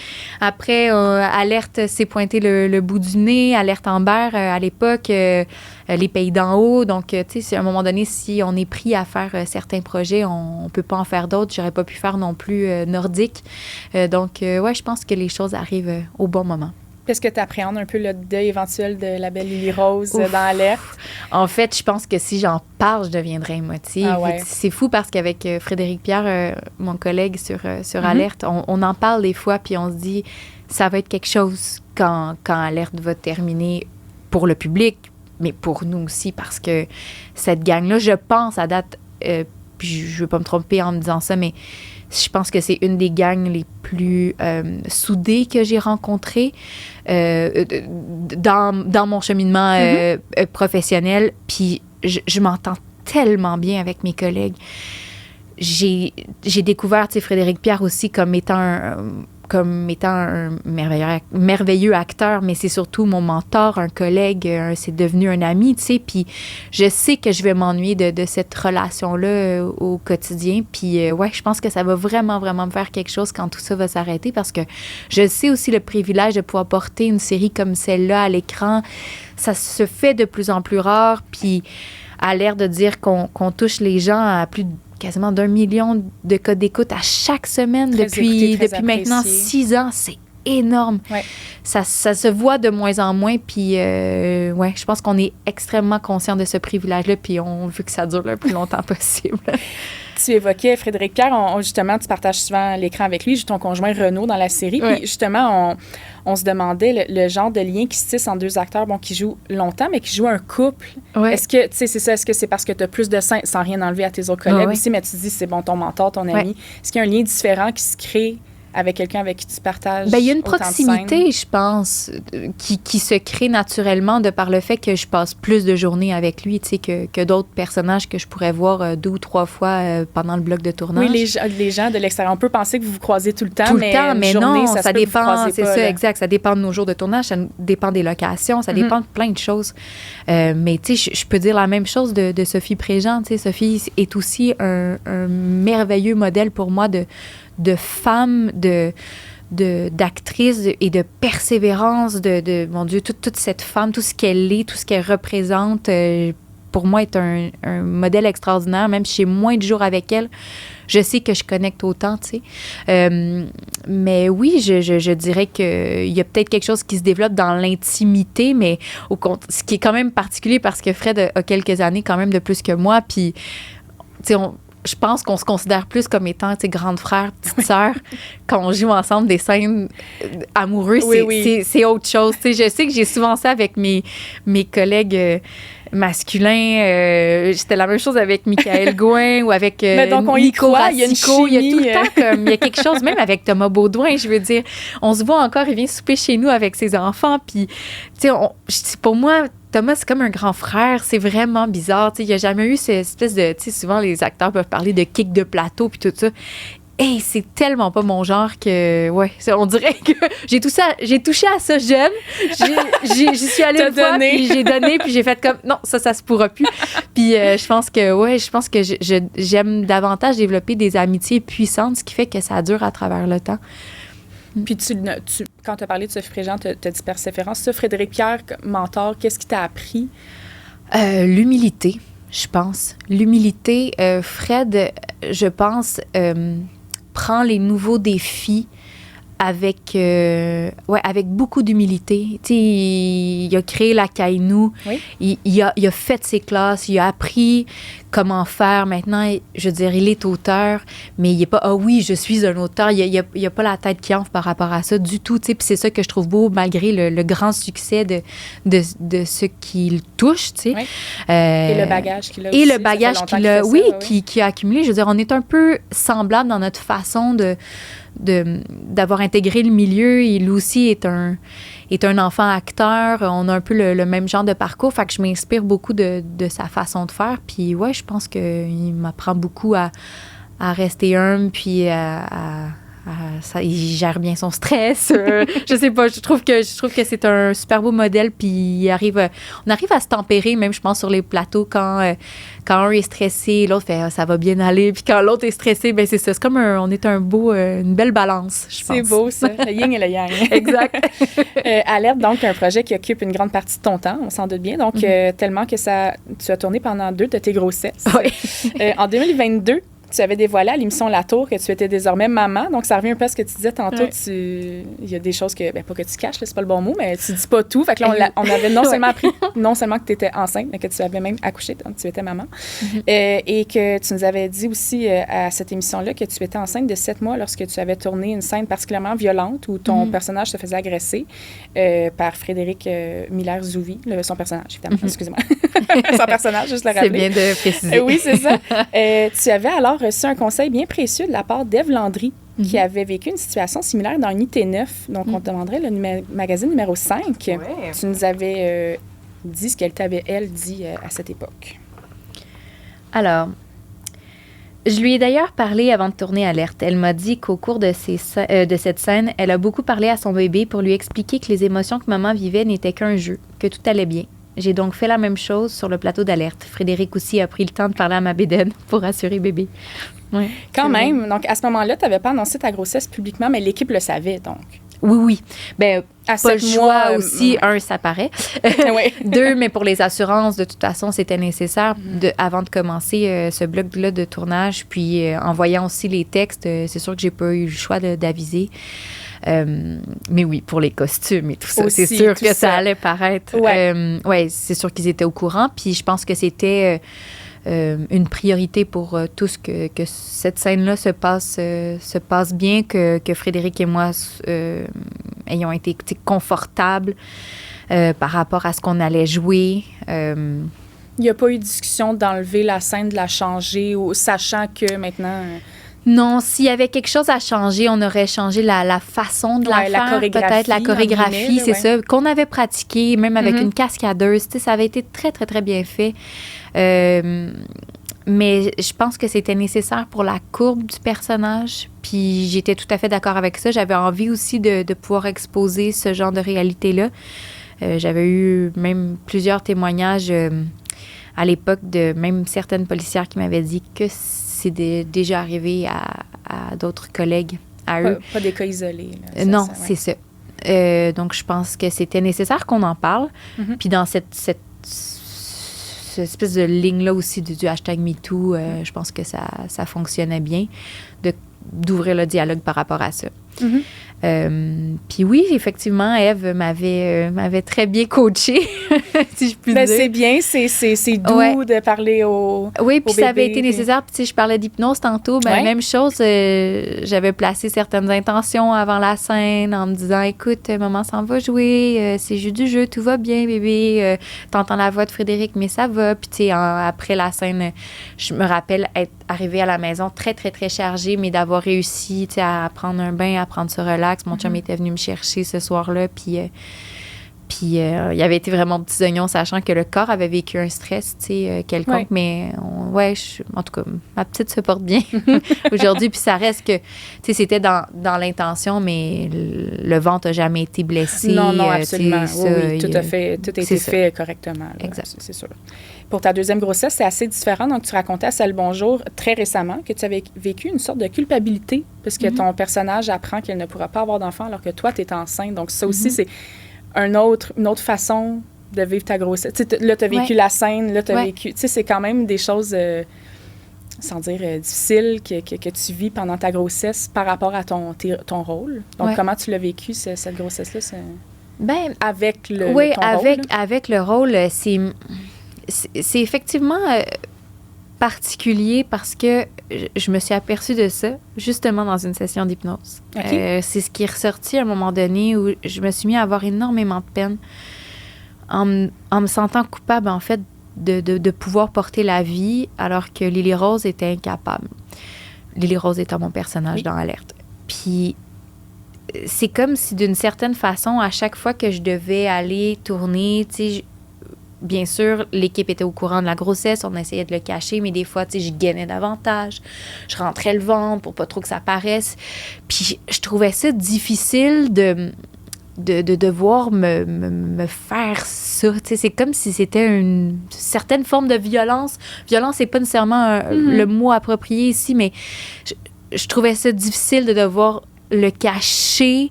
Après, Alerte s'est pointé le bout du nez. Alerte Amber, à l'époque, Les Pays d'en haut. Donc, tu sais, à un moment donné, si on est pris à faire certains projets, on ne peut pas en faire d'autres. J'aurais pas pu faire non plus Nordique. Donc, ouais, je pense que les choses arrivent au bon moment. Est-ce que tu appréhendes un peu le deuil éventuel de la belle Lily Rose dans Alerte? En fait, je pense que si j'en parle, je deviendrais émotive. Ah ouais. C'est fou parce qu'avec Frédéric Pierre, mon collègue sur Alerte, on en parle des fois, puis on se dit, ça va être quelque chose quand Alerte va terminer pour le public, mais pour nous aussi, parce que cette gang-là, je pense, à date, puis je ne veux pas me tromper en me disant ça, mais je pense que c'est une des gangs les plus soudées que j'ai rencontrées dans mon cheminement professionnel. Puis je m'entends tellement bien avec mes collègues. J'ai découvert, tu sais, Frédéric Pierre aussi comme étant un merveilleux acteur, mais c'est surtout mon mentor, un collègue, c'est devenu un ami, tu sais, puis je sais que je vais m'ennuyer de cette relation-là au quotidien, puis ouais, je pense que ça va vraiment, vraiment me faire quelque chose quand tout ça va s'arrêter, parce que je sais aussi le privilège de pouvoir porter une série comme celle-là à l'écran. Ça se fait de plus en plus rare, puis à l'air de dire qu'on touche les gens à plus de quasiment d'1 million de codes d'écoute à chaque semaine depuis maintenant 6 ans. C'est énorme. Ouais. Ça se voit de moins en moins. Puis, ouais, je pense qu'on est extrêmement conscient de ce privilège-là. Puis, on veut que ça dure le plus longtemps possible. Tu évoquais Frédéric Pierre. Justement, tu partages souvent l'écran avec lui, ton conjoint Renaud dans la série. Ouais. Puis, justement, on se demandait le genre de lien qui se tisse entre deux acteurs qui jouent longtemps, mais qui jouent un couple. Ouais. Est-ce que, tu sais, c'est ça, est-ce que c'est parce que tu as plus de sein, sans rien enlever à tes autres collègues aussi, mais tu te dis, c'est bon, ton mentor, ton ami. Ouais. Est-ce qu'il y a un lien différent qui se crée avec quelqu'un avec qui tu partages? Bien, il y a une proximité, je pense, qui se crée naturellement de par le fait que je passe plus de journées avec lui, tu sais, que d'autres personnages que je pourrais voir 2 ou 3 fois pendant le bloc de tournage. Oui, les gens de l'extérieur. On peut penser que vous vous croisez tout le temps, mais journée, non, ça dépend, c'est ça, exact. Ça dépend de nos jours de tournage, ça dépend des locations, ça dépend de plein de choses. Mais tu sais, je peux dire la même chose de Sophie Préjean. Tu sais, Sophie est aussi un merveilleux modèle pour moi de femme, d'actrice et de persévérance, mon Dieu, toute cette femme, tout ce qu'elle est, tout ce qu'elle représente, pour moi, est un modèle extraordinaire. Même si j'ai moins de jours avec elle, je sais que je connecte autant, tu sais. Mais oui, je dirais qu'il y a peut-être quelque chose qui se développe dans l'intimité, mais ce qui est quand même particulier parce que Fred a quelques années quand même de plus que moi, puis, tu sais, je pense qu'on se considère plus comme étant, tu sais, grande frère, petite sœur. Quand on joue ensemble des scènes amoureuses, c'est autre chose. Tu sais, je sais que j'ai souvent ça avec mes collègues masculins. C'était la même chose avec Michael Gouin ou avec Nico Racicot. Il y a une chimie. Il y a tout le temps comme, il y a quelque chose, même avec Thomas Baudouin, je veux dire. On se voit encore, il vient souper chez nous avec ses enfants. Puis, tu sais, pour moi, Thomas, c'est comme un grand frère. C'est vraiment bizarre. Tu sais, il n'y a jamais eu cette espèce de... Tu sais, souvent, les acteurs peuvent parler de kick de plateau puis tout ça. Hey, c'est tellement pas mon genre que... Ouais, on dirait que j'ai touché à ça jeune. J'y suis allée une fois, puis j'ai donné, puis j'ai fait comme... Non, ça se pourra plus. Puis je pense que j'aime davantage développer des amitiés puissantes, ce qui fait que ça dure à travers le temps. Puis quand tu as parlé de Sophie Préjean, tu as dit persévérance. Ça, Frédéric Pierre, mentor, qu'est-ce qui t'a appris? L'humilité, je pense. L'humilité. Fred, je pense, prend les nouveaux défis avec beaucoup d'humilité. Tu sais, il a créé la Kaïnou, oui. il a fait ses classes, il a appris comment faire. Maintenant, je veux dire, il est auteur, mais il n'est pas « Ah oui, je suis un auteur ». Il n'y a pas la tête qui enfle par rapport à ça du tout. Tu sais, puis c'est ça que je trouve beau, malgré le grand succès de ce qu'il touche, tu sais. Oui. Et le bagage qu'il a aussi. Et le bagage qu'il a, oui, qui a accumulé. Je veux dire, on est un peu semblable dans notre façon d'avoir intégré le milieu. Il aussi est un enfant acteur. On a un peu le même genre de parcours. Fait que je m'inspire beaucoup de sa façon de faire. Puis ouais, je pense qu'il m'apprend beaucoup à rester humble, puis il gère bien son stress. Je sais pas, je trouve que c'est un super beau modèle, puis on arrive à se tempérer, même je pense sur les plateaux, quand un est stressé, l'autre fait ça va bien aller, puis quand l'autre est stressé, ben c'est ça, c'est comme on est une belle balance, je pense. C'est beau ça, le yin et le yang. Exact. Alerte, donc un projet qui occupe une grande partie de ton temps, on s'en doute bien, donc tellement que tu as tourné pendant 2 de tes grossesses. Oui. En 2022, tu avais dévoilé à l'émission La Tour que tu étais désormais maman. Donc, ça revient un peu à ce que tu disais tantôt. Ouais. Il y a des choses que, pas que tu caches, là, c'est pas le bon mot, mais tu dis pas tout. Fait que là, on avait non seulement appris, non seulement que tu étais enceinte, mais que tu avais même accouché, donc tu étais maman. Et que tu nous avais dit aussi à cette émission-là que tu étais enceinte de 7 mois lorsque tu avais tourné une scène particulièrement violente où ton personnage se faisait agresser par Frédéric Miller-Zouvi, son personnage, évidemment. Excusez-moi. Son personnage, juste le rappeler. C'est bien de préciser. Oui, c'est ça. Tu avais alors reçu un conseil bien précieux de la part d'Ève Landry, qui avait vécu une situation similaire dans Unité 9. Donc, on te demanderait le magazine numéro 5. Ouais. Tu nous avais dit ce qu'elle t'avait, elle, dit à cette époque. Alors, je lui ai d'ailleurs parlé avant de tourner Alerte. Elle m'a dit qu'au cours de cette scène, elle a beaucoup parlé à son bébé pour lui expliquer que les émotions que maman vivait n'étaient qu'un jeu, que tout allait bien. J'ai donc fait la même chose sur le plateau d'Alerte. Frédéric aussi a pris le temps de parler à ma bédaine pour rassurer bébé. Ouais, quand même. Vrai. Donc, à ce moment-là, tu n'avais pas annoncé ta grossesse publiquement, mais l'équipe le savait, donc. Oui. Ben, à pas le choix aussi. Un, ça paraît. Oui. Deux, mais pour les assurances, de toute façon, c'était nécessaire avant de commencer ce bloc-là de tournage. Puis, en voyant aussi les textes, c'est sûr que j'ai pas eu le choix d'aviser. Mais oui, pour les costumes et tout ça, aussi, c'est sûr que ça allait paraître. Ouais, c'est sûr qu'ils étaient au courant. Puis, je pense que c'était... une priorité pour tous que cette scène-là se passe bien, que Frédéric et moi ayons été confortables par rapport à ce qu'on allait jouer. Il n'y a pas eu de discussion d'enlever la scène, de la changer, ou sachant que maintenant... Non, s'il y avait quelque chose à changer, on aurait changé la façon de la faire, peut-être la chorégraphie, c'est ça, qu'on avait pratiqué, même avec une cascadeuse. Ça avait été très, très, très bien fait. Mais je pense que c'était nécessaire pour la courbe du personnage. Puis j'étais tout à fait d'accord avec ça. J'avais envie aussi de pouvoir exposer ce genre de réalité-là. J'avais eu même plusieurs témoignages à l'époque de même certaines policières qui m'avaient dit que c'est déjà arrivé à d'autres collègues, à eux. Pas des cas isolés. Là, non, c'est ça. Donc, je pense que c'était nécessaire qu'on en parle. Puis dans cette espèce de ligne-là aussi du hashtag MeToo, je pense que ça fonctionnait bien d'ouvrir le dialogue par rapport à ça. Puis oui, effectivement, Ève m'avait très bien coachée, si je puis dire. C'est bien, c'est doux de parler au Oui, puis ça avait été nécessaire. Puis je parlais d'hypnose tantôt, même chose, j'avais placé certaines intentions avant la scène en me disant, écoute, maman s'en va jouer, c'est juste du jeu, tout va bien, bébé. T'entends la voix de Frédéric, mais ça va. Puis tu sais, après la scène, je me rappelle être arrivée à la maison très, très, très chargée, mais d'avoir réussi à prendre un bain, à prendre ce relax. Mon chum était venu me chercher ce soir-là, puis il avait été vraiment petits oignons, sachant que le corps avait vécu un stress, quelconque, mais en tout cas, ma petite se porte bien aujourd'hui, puis ça reste que, c'était dans l'intention, mais le ventre n'a jamais été blessé. Non, absolument. Oui, tout a été fait correctement. Là, exact. C'est sûr. Pour ta deuxième grossesse, c'est assez différent. Donc, tu racontais à Salut Bonjour très récemment que tu avais vécu une sorte de culpabilité parce que ton personnage apprend qu'elle ne pourra pas avoir d'enfant alors que toi, tu es enceinte. Donc, ça aussi, c'est une autre façon de vivre ta grossesse. Là, tu as vécu la scène, là, tu as vécu... Tu sais, c'est quand même des choses, sans dire difficiles, que tu vis pendant ta grossesse par rapport à ton rôle. Donc, comment tu l'as vécu, cette grossesse-là? Avec le Oui, ton rôle, avec le rôle, c'est effectivement particulier parce que je me suis aperçue de ça justement dans une session d'hypnose. Okay. C'est ce qui est ressorti à un moment donné où je me suis mis à avoir énormément de peine en me sentant coupable, en fait, de pouvoir porter la vie alors que Lily Rose était incapable. Lily Rose étant mon personnage dans Alerte. Puis c'est comme si d'une certaine façon, à chaque fois que je devais aller tourner, tu sais, bien sûr, l'équipe était au courant de la grossesse, on essayait de le cacher, mais des fois, tu sais, je gainais davantage, je rentrais le ventre pour pas trop que ça paraisse. Puis je trouvais ça difficile de devoir me faire ça. Tu sais, c'est comme si c'était une certaine forme de violence. Violence, c'est pas nécessairement le mot approprié ici, mais je trouvais ça difficile de devoir le cacher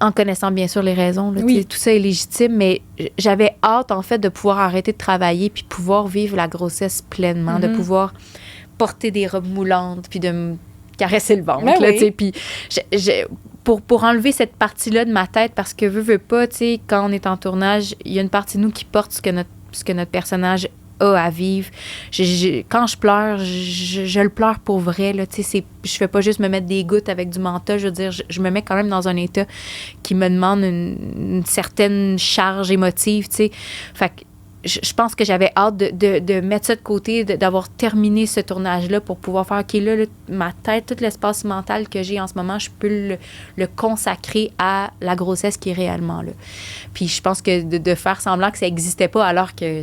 en connaissant bien sûr les raisons. Là, tout ça est légitime, mais j'avais hâte, en fait, de pouvoir arrêter de travailler puis pouvoir vivre la grossesse pleinement, de pouvoir porter des robes moulantes puis de me caresser le ventre. Là, puis pour enlever cette partie-là de ma tête, parce que veux pas, tu sais, quand on est en tournage, il y a une partie de nous qui porte ce que notre personnage a à vivre. Quand je pleure, je le pleure pour vrai. Là, je fais pas juste me mettre des gouttes avec du menthol. Je veux dire, je me mets quand même dans un état qui me demande une certaine charge émotive. T'sais. Fait que je pense que j'avais hâte de mettre ça de côté, d'avoir terminé ce tournage-là pour pouvoir faire, OK, là, ma tête, tout l'espace mental que j'ai en ce moment, je peux le consacrer à la grossesse qui est réellement là. Puis je pense que de faire semblant que ça n'existait pas alors que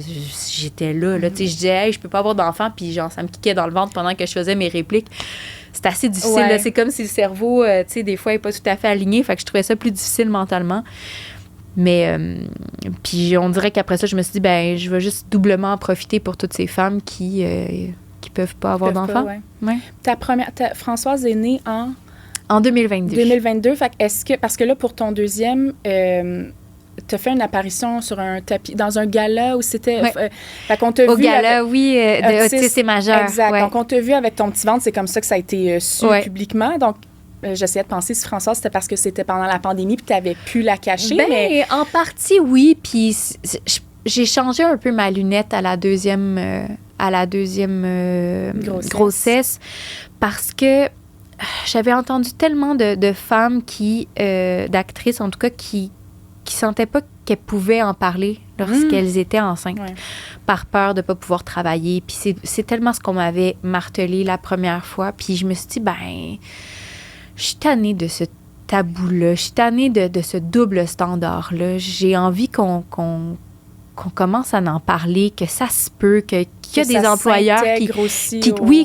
j'étais là. Tu sais, je disais, hey, je peux pas avoir d'enfant, puis genre, ça me piquait dans le ventre pendant que je faisais mes répliques. C'est assez difficile. Ouais. Là. C'est comme si le cerveau, tu sais, des fois, n'est pas tout à fait aligné. Fait que je trouvais ça plus difficile mentalement. Mais, puis on dirait qu'après ça, je me suis dit, ben je vais juste doublement en profiter pour toutes ces femmes qui peuvent pas avoir d'enfants. Ouais. Françoise est née en 2022. 2022. Fait parce que là, pour ton deuxième, t'as fait une apparition sur un tapis, dans un gala où c'était... fait qu'on t'a Au vu gala, de Autisme majeur. Exact. Ouais. Donc, on t'a vu avec ton petit ventre. C'est comme ça que ça a été su publiquement. Donc, j'essayais de penser si Françoise, c'était parce que c'était pendant la pandémie puis tu avais pu la cacher. Mais en partie, oui. Puis j'ai changé un peu ma lunette à la deuxième grossesse parce que j'avais entendu tellement de femmes d'actrices en tout cas, qui sentaient pas qu'elles pouvaient en parler lorsqu'elles étaient enceintes, par peur de pas pouvoir travailler. Puis c'est tellement ce qu'on m'avait martelé la première fois. Puis je me suis dit, ben... Je suis tannée de ce tabou-là. Je suis tannée de ce double standard-là. J'ai envie qu'on commence à en parler, que ça se peut, qu'il y a des employeurs qui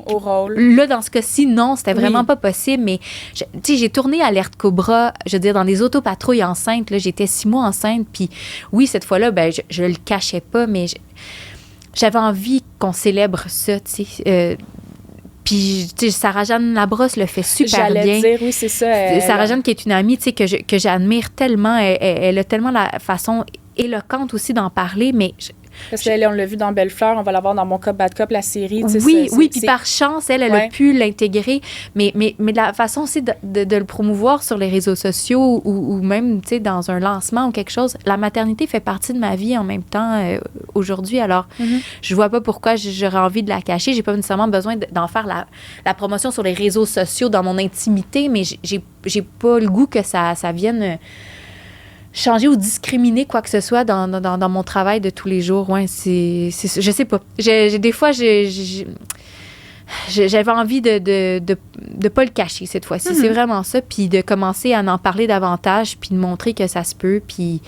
au rôle. Là, dans ce cas-ci, non, c'était vraiment pas possible. Mais, tu sais, j'ai tourné Alerte Cobra, je veux dire, dans des autopatrouilles enceintes. Là, j'étais 6 mois enceinte. Puis oui, cette fois-là, ben, je le cachais pas, mais j'avais envie qu'on célèbre ça, tu sais. Puis, tu sais, Sarah-Jeanne Labrosse le fait super bien. J'allais dire, oui, c'est ça. Sarah-Jeanne, qui est une amie, tu sais, que j'admire tellement. Elle a tellement la façon éloquente aussi d'en parler, mais... Parce qu'on l'a vu dans Belle Fleur, on va l'avoir dans Mon Cop, Bad Cop, la série. Oui, puis par chance, elle a pu l'intégrer. Mais la façon aussi de le promouvoir sur les réseaux sociaux ou même, tu sais, dans un lancement ou quelque chose, la maternité fait partie de ma vie en même temps aujourd'hui. Alors, je vois pas pourquoi j'aurais envie de la cacher. J'ai pas nécessairement besoin d'en faire la promotion sur les réseaux sociaux dans mon intimité, mais j'ai pas le goût que ça vienne... changer ou discriminer quoi que ce soit dans mon travail de tous les jours. Ouais, je sais pas. Des fois, j'avais envie de pas le cacher cette fois-ci. C'est vraiment ça. Puis de commencer à en parler davantage, puis de montrer que ça se peut. Puis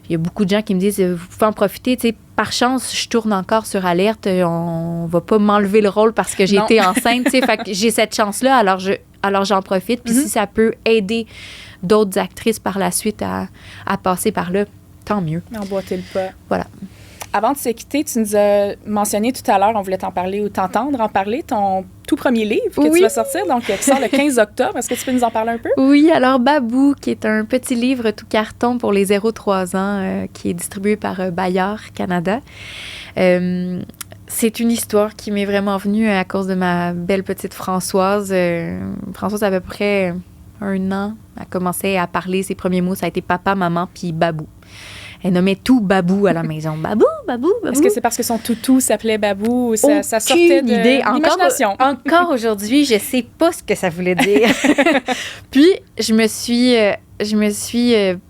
il y a beaucoup de gens qui me disent, vous pouvez en profiter. Tu sais, par chance, je tourne encore sur Alerte. On va pas m'enlever le rôle parce que j'ai été enceinte. Tu sais, fait que j'ai cette chance-là. Alors j'en profite. Puis si ça peut aider d'autres actrices par la suite à passer par là, tant mieux. Emboîter le pas. Voilà. Avant de se quitter, tu nous as mentionné tout à l'heure, on voulait t'entendre en parler, ton tout premier livre que tu vas sortir, donc qui sort le 15 octobre. Est-ce que tu peux nous en parler un peu? Oui, alors Babou, qui est un petit livre tout carton pour les 0-3 ans, qui est distribué par Bayard Canada. C'est une histoire qui m'est vraiment venue à cause de ma belle petite Françoise. Françoise, à peu près 1 an, elle commençait à parler. Ses premiers mots, ça a été papa, maman, puis Babou. Elle nommait tout Babou à la maison. Babou, Babou, Babou. Est-ce que c'est parce que son toutou s'appelait Babou ou ça sortait de l'imagination? Encore aujourd'hui, je sais pas ce que ça voulait dire. Puis, je me suis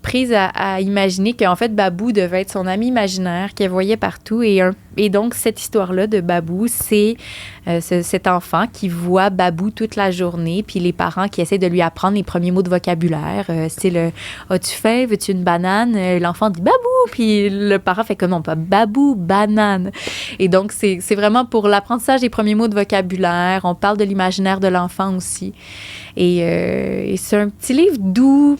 prise à imaginer qu'en fait, Babou devait être son ami imaginaire qu'elle voyait partout. Et donc, cette histoire-là de Babou, c'est cet enfant qui voit Babou toute la journée, puis les parents qui essaient de lui apprendre les premiers mots de vocabulaire. C'est le « As-tu faim? Veux-tu une banane? » L'enfant dit « Babou! » Puis le parent fait que non, pas « Babou, banane! » Et donc, c'est vraiment pour l'apprentissage des premiers mots de vocabulaire. On parle de l'imaginaire de l'enfant aussi. Et c'est un petit livre doux,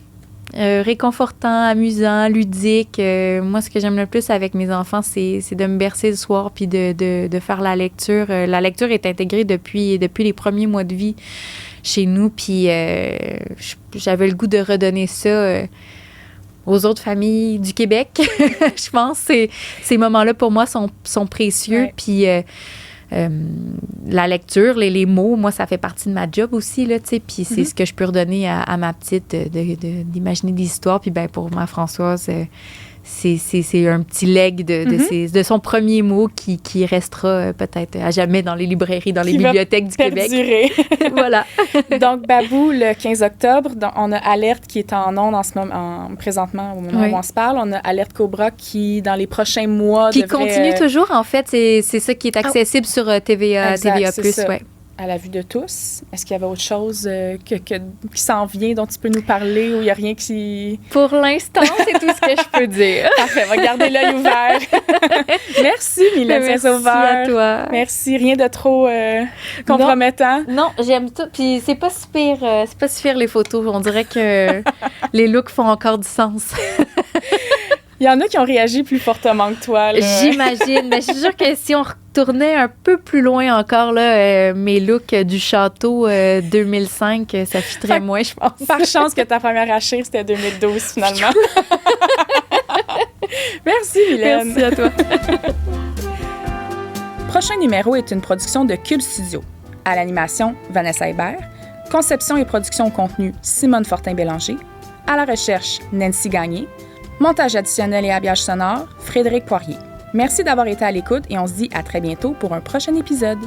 réconfortant, amusant, ludique. Moi, ce que j'aime le plus avec mes enfants, c'est de me bercer le soir puis de faire la lecture. La lecture est intégrée depuis les premiers mois de vie chez nous. Puis j'avais le goût de redonner ça aux autres familles du Québec. Je pense que ces moments-là, pour moi, sont précieux. Ouais. Puis la lecture, les mots, moi, ça fait partie de ma job aussi, là, tu sais, puis c'est ce que je peux redonner à ma petite, d'imaginer des histoires, puis ben pour ma Françoise, c'est un petit leg de son premier mot qui restera peut-être à jamais dans les librairies, dans les bibliothèques du Québec. Voilà. Donc, Babou, le 15 octobre, on a Alerte qui est en ondes en ce moment, présentement, au moment où on se parle. On a Alerte Cobra qui, dans les prochains mois, qui continue toujours, en fait. C'est ça qui est accessible sur TVA+. Ouais. À la vue de tous. Est-ce qu'il y avait autre chose qui s'en vient dont tu peux nous parler ou il n'y a rien qui... Pour l'instant, c'est tout ce que je peux dire. Parfait, on va garder l'œil ouvert. Merci, Mylène Saint-Sauveur. Merci à toi. Merci, rien de trop compromettant. Non, j'aime tout. Puis c'est pas super les photos. On dirait que les looks font encore du sens. Il y en a qui ont réagi plus fortement que toi. Là. J'imagine. Mais je suis sûre que si on retournait un peu plus loin encore, là, mes looks du château 2005, ça fitterait moins, je pense. Par chance que ta première à chire, c'était 2012, finalement. Merci, Mylène. Merci à toi. Prochain numéro est une production de Cube Studio. À l'animation, Vanessa Hébert. Conception et production au contenu, Simone Fortin-Bélanger. À la recherche, Nancy Gagné. Montage additionnel et habillage sonore, Frédéric Poirier. Merci d'avoir été à l'écoute et on se dit à très bientôt pour un prochain épisode.